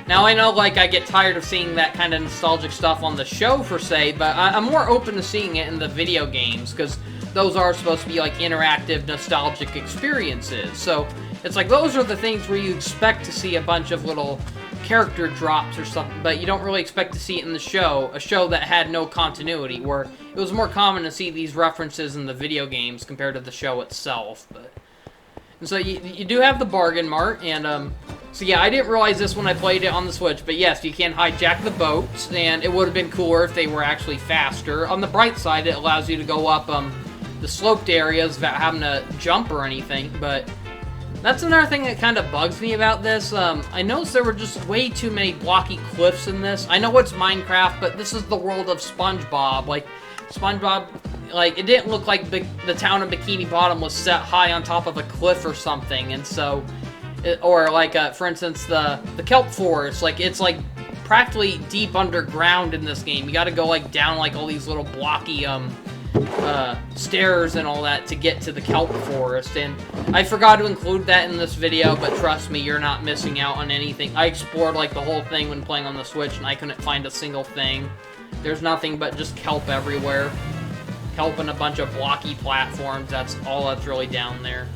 Now, I know, like, I get tired of seeing that kind of nostalgic stuff on the show, per se, but I'm more open to seeing it in the video games, because those are supposed to be like interactive, nostalgic experiences. So it's like those are the things where you expect to see a bunch of little character drops or something, but you don't really expect to see it in the show, a show that had no continuity, where it was more common to see these references in the video games compared to the show itself. And so you do have the bargain mart, and so yeah, I didn't realize this when I played it on the Switch, but yes, you can hijack the boats, and it would have been cooler if they were actually faster. On the bright side, it allows you to go up the sloped areas without having to jump or anything, but that's another thing that kind of bugs me about this. I noticed there were just way too many blocky cliffs in this. I know it's Minecraft, but this is the world of SpongeBob. Like, SpongeBob, like, it didn't look like the town of Bikini Bottom was set high on top of a cliff or something, and so, or like, for instance, the kelp forest, like, it's like practically deep underground in this game. You gotta go like down like all these little blocky, stairs and all that to get to the kelp forest, and I forgot to include that in this video, but trust me, you're not missing out on anything. I explored like the whole thing when playing on the Switch, and I couldn't find a single thing. There's nothing but just kelp everywhere. Kelp and a bunch of blocky platforms, that's all that's really down there.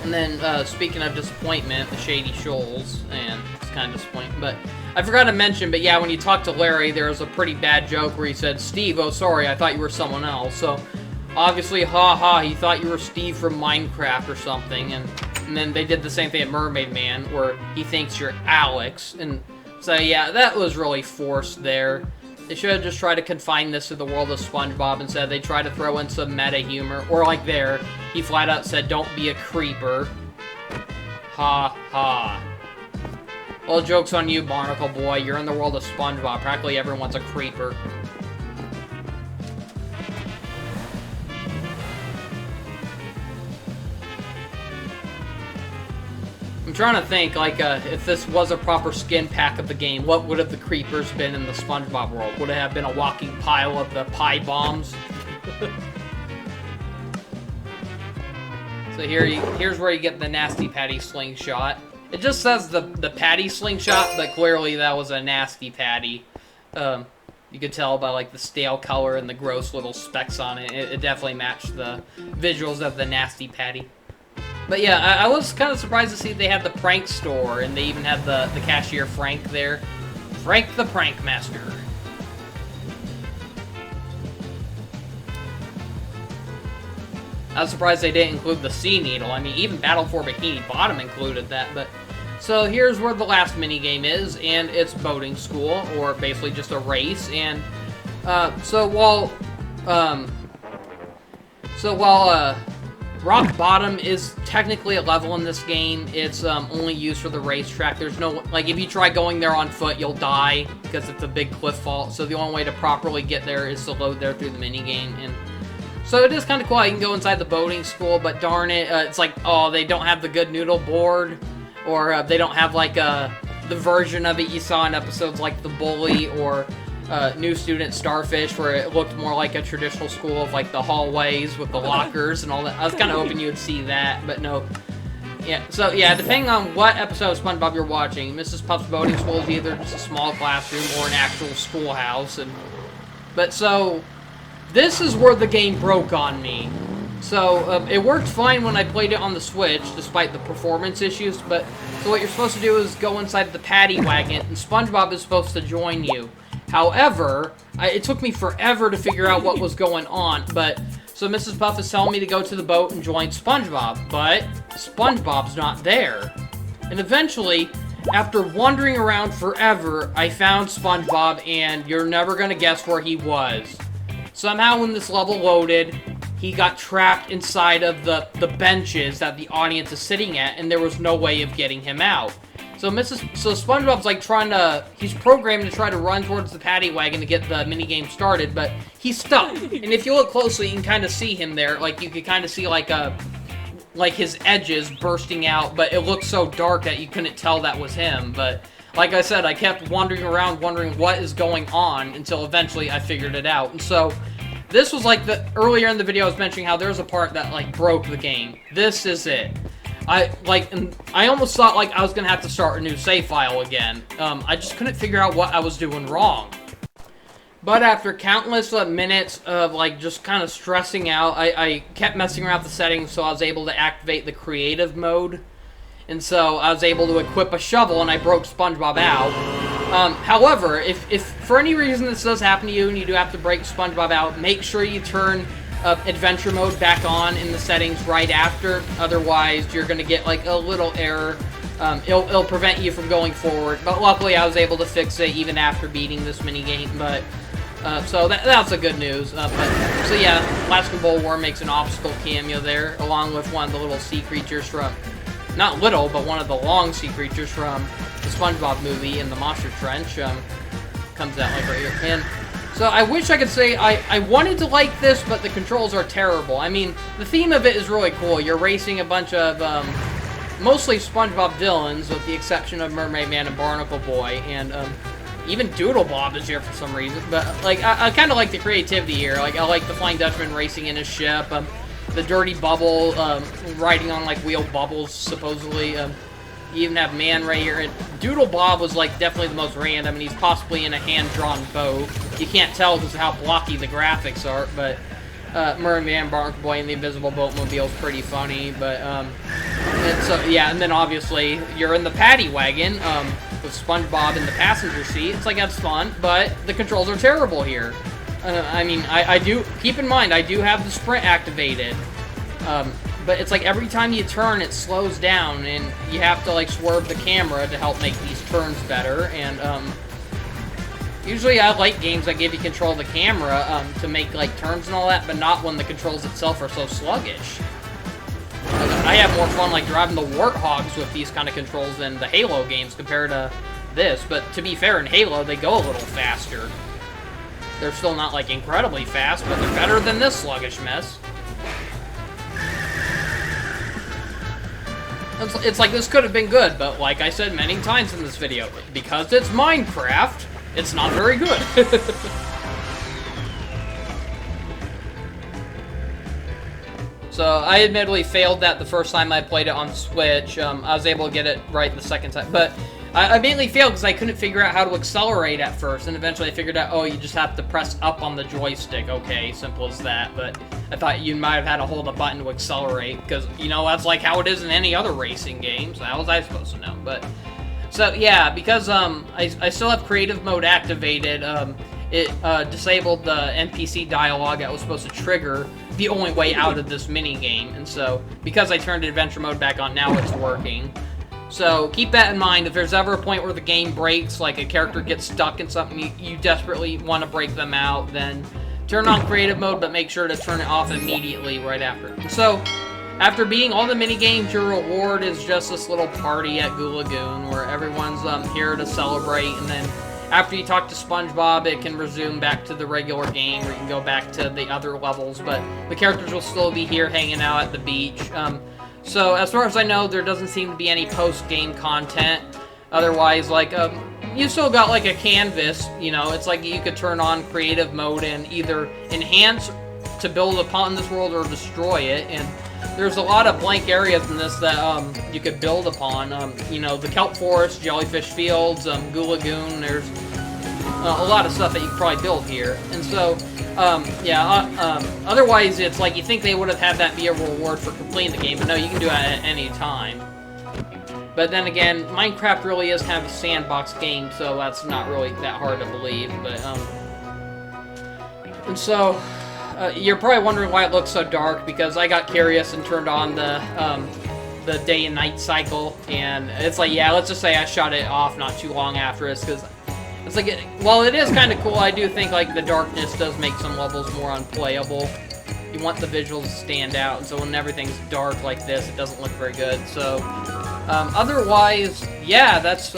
And then, speaking of disappointment, the Shady Shoals, and it's kind of disappointing, but I forgot to mention, but yeah, when you talk to Larry, there was a pretty bad joke where he said, "Steve, oh sorry, I thought you were someone else." So, obviously, haha, he thought you were Steve from Minecraft or something, and then they did the same thing at Mermaid Man, where he thinks you're Alex, and so yeah, that was really forced there. They should have just tried to confine this to the world of SpongeBob instead. They tried to throw in some meta humor, or like there, he flat out said, "Don't be a creeper." Ha ha. Well, joke's on you, Barnacle Boy. You're in the world of SpongeBob. Practically everyone's a creeper. I'm trying to think, like, if this was a proper skin pack of the game, what would have the creepers been in the SpongeBob world? Would it have been a walking pile of the pie bombs? So here's where you get the Nasty Patty slingshot. It just says the Patty slingshot, but clearly that was a Nasty Patty. You could tell by like the stale color and the gross little specks on it. It definitely matched the visuals of the Nasty Patty. But yeah, I was kind of surprised to see they had the prank store, and they even had the cashier Frank there. Frank the Prank Master. I was surprised they didn't include the Sea Needle. I mean, even Battle for Bikini Bottom included that, but... So here's where the last minigame is, and it's boating school, or basically just a race, and... So while Rock Bottom is technically a level in this game, it's only used for the racetrack. There's no... Like, if you try going there on foot, you'll die, because it's a big cliff fault, so the only way to properly get there is to load there through the minigame, and... So it is kind of cool. You can go inside the boating school, but darn it, it's like, oh, they don't have the good noodle board, or they don't have, like, the version of it you saw in episodes like The Bully, or New Student Starfish, where it looked more like a traditional school of, like, the hallways with the lockers and all that. I was kind of hoping you would see that, but no. Yeah, so, yeah, depending on what episode of SpongeBob you're watching, Mrs. Puff's boating school is either just a small classroom or an actual schoolhouse, but so... This is where the game broke on me. So, it worked fine when I played it on the Switch, despite the performance issues, but so what you're supposed to do is go inside the paddy wagon, and SpongeBob is supposed to join you. However, it took me forever to figure out what was going on, but, so Mrs. Puff is telling me to go to the boat and join SpongeBob, but SpongeBob's not there. And eventually, after wandering around forever, I found SpongeBob, and you're never gonna guess where he was. Somehow when this level loaded, he got trapped inside of the benches that the audience is sitting at, and there was no way of getting him out. So SpongeBob's like he's programmed to try to run towards the paddy wagon to get the minigame started, but he's stuck. And if you look closely, you can kind of see him there. Like, you could kind of see like his edges bursting out, but it looked so dark that you couldn't tell that was him, but... Like I said, I kept wandering around wondering what is going on until eventually I figured it out. And so, this was like earlier in the video I was mentioning how there's a part that like broke the game. This is it. I almost thought like I was gonna have to start a new save file again. I just couldn't figure out what I was doing wrong. But after countless minutes of like just kind of stressing out, I kept messing around with the settings, so I was able to activate the creative mode. And so I was able to equip a shovel, and I broke SpongeBob out. However, if for any reason this does happen to you and you do have to break SpongeBob out, make sure you turn adventure mode back on in the settings right after. Otherwise, you're going to get like a little error. It'll prevent you from going forward. But luckily, I was able to fix it even after beating this minigame. But so that's a good news. So yeah, Alaska Bullworm makes an obstacle cameo there, along with one of the little sea creatures from, not little, but one of the long sea creatures from the SpongeBob movie in the Monster Trench. Comes out like right here. And so I wish I could say I wanted to like this, but the controls are terrible. I mean, the theme of it is really cool. You're racing a bunch of mostly SpongeBob villains, with the exception of Mermaid Man and Barnacle Boy, and even Doodle Bob is here for some reason. But like, I kind of like the creativity here. Like, I like the Flying Dutchman racing in his ship. The Dirty Bubble riding on like wheel bubbles, supposedly. You even have Man right here. And Doodle Bob was like definitely the most random, and he's possibly in a hand-drawn boat. You can't tell because of how blocky the graphics are, but Mermaid Man, Barnacle Boy, and the Invisible Boatmobile is pretty funny. But and so yeah, and then obviously you're in the paddy wagon with SpongeBob in the passenger seat. It's like, that's fun, but the controls are terrible here. I mean, I do, keep in mind, I do have the sprint activated, but it's like every time you turn, it slows down, and you have to like swerve the camera to help make these turns better. And usually I like games that give you control of the camera to make like turns and all that, but not when the controls itself are so sluggish. I have more fun like driving the Warthogs with these kind of controls than the Halo games compared to this. But to be fair, in Halo they go a little faster. They're still not like incredibly fast, but they're better than this sluggish mess. It's like this could have been good, but like I said many times in this video, because it's Minecraft, it's not very good. So I admittedly failed that the first time I played it on Switch. I was able to get it right the second time, but I mainly failed because I couldn't figure out how to accelerate at first, and eventually I figured out, oh, you just have to press up on the joystick. Okay, simple as that. But I thought you might have had to hold a button to accelerate, because, you know, that's like how it is in any other racing game, so how was I supposed to know? But, so, yeah, because I still have creative mode activated, it disabled the NPC dialogue that was supposed to trigger the only way out of this mini-game, and so, because I turned adventure mode back on, now it's working. So keep that in mind. If there's ever a point where the game breaks, like a character gets stuck in something, you desperately want to break them out, then turn on creative mode, but make sure to turn it off immediately right after. So, after beating all the mini-games, your reward is just this little party at Goo Lagoon, where everyone's here to celebrate, and then after you talk to SpongeBob, it can resume back to the regular game, where you can go back to the other levels, but the characters will still be here hanging out at the beach. So, as far as I know, there doesn't seem to be any post-game content. Otherwise, like, you still got, like, a canvas, you know, it's like you could turn on creative mode and either enhance to build upon this world or destroy it, and there's a lot of blank areas in this that, you could build upon. You know, the kelp forest, jellyfish fields, Goo Lagoon, there's a lot of stuff that you could probably build here. And so, otherwise it's like you think they would have had that be a reward for completing the game, but no, you can do it at any time. But then again, Minecraft really is kind of a sandbox game, so that's not really that hard to believe. But, and so, you're probably wondering why it looks so dark, because I got curious and turned on the day and night cycle, and it's like, yeah, let's just say I shut it off not too long after this, because it's like, while it is kind of cool, I do think, like, the darkness does make some levels more unplayable. You want the visuals to stand out, and so when everything's dark like this, it doesn't look very good. So, otherwise, yeah, that's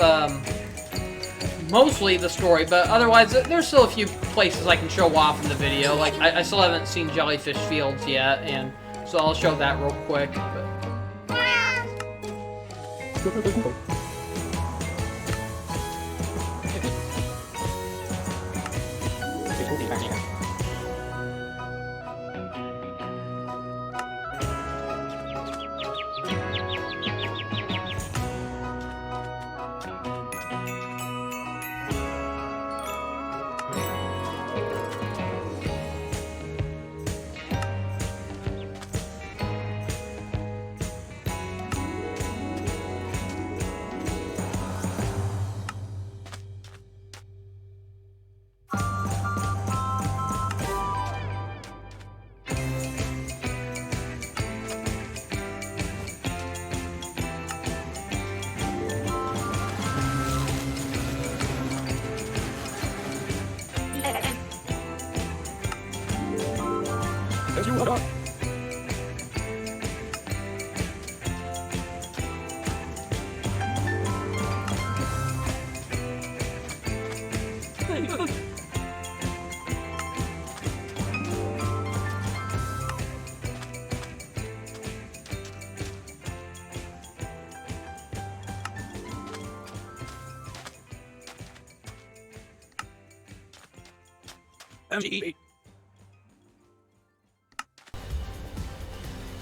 mostly the story, but otherwise, there's still a few places I can show off in the video. Like, I still haven't seen Jellyfish Fields yet, and so I'll show that real quick. But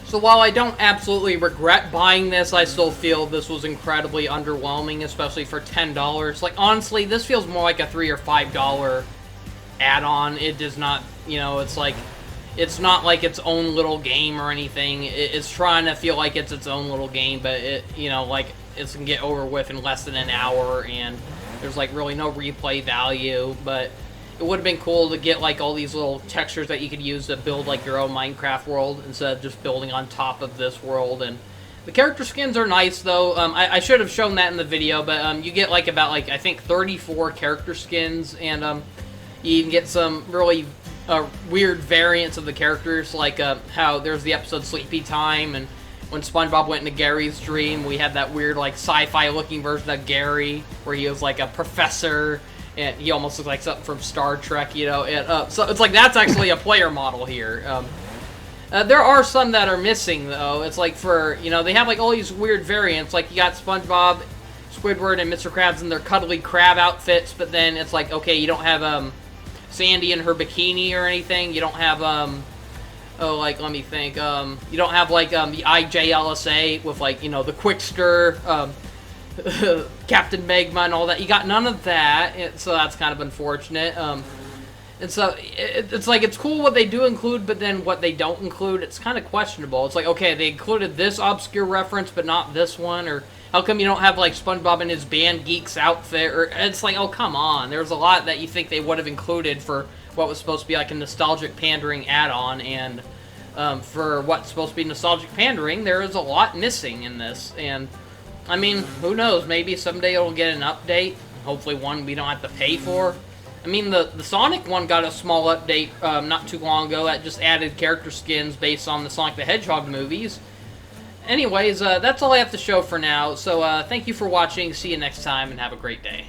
So while I don't absolutely regret buying this, I still feel this was incredibly underwhelming, especially for $10. Like, honestly, this feels more like a $3 or $5 add-on. It does not, you know, it's like, it's not like its own little game or anything. It's trying to feel like it's its own little game, but it, you know, like, it's gonna get over with in less than an hour, and there's, like, really no replay value, but it would have been cool to get, like, all these little textures that you could use to build, like, your own Minecraft world instead of just building on top of this world. And the character skins are nice, though. I should have shown that in the video, but you get, like, about, like, I think 34 character skins, and you can get some really weird variants of the characters, like how there's the episode Sleepy Time, and when SpongeBob went into Gary's dream, we had that weird, like, sci-fi looking version of Gary, where he was, like, a professor, and he almost looks like something from Star Trek, you know. And, so it's like, that's actually a player model here. There are some that are missing, though. It's like for, you know, they have, like, all these weird variants. Like, you got SpongeBob, Squidward, and Mr. Krabs in their cuddly crab outfits, but then it's like, okay, you don't have, Sandy in her bikini or anything. You don't have, oh, like, let me think, you don't have, like, the IJLSA with, like, you know, the Quickster, Captain Magma and all that. You got none of that, so that's kind of unfortunate. And so, it's like, it's cool what they do include, but then what they don't include, it's kind of questionable. It's like, okay, they included this obscure reference, but not this one, or how come you don't have, like, SpongeBob in his Band Geeks outfit, or, it's like, oh, come on. There's a lot that you think they would have included for what was supposed to be, like, a nostalgic pandering add-on, and, for what's supposed to be nostalgic pandering, there is a lot missing in this, and I mean, who knows? Maybe someday it'll get an update. Hopefully one we don't have to pay for. I mean, the Sonic one got a small update not too long ago that just added character skins based on the Sonic the Hedgehog movies. Anyways, that's all I have to show for now. So thank you for watching. See you next time, and have a great day.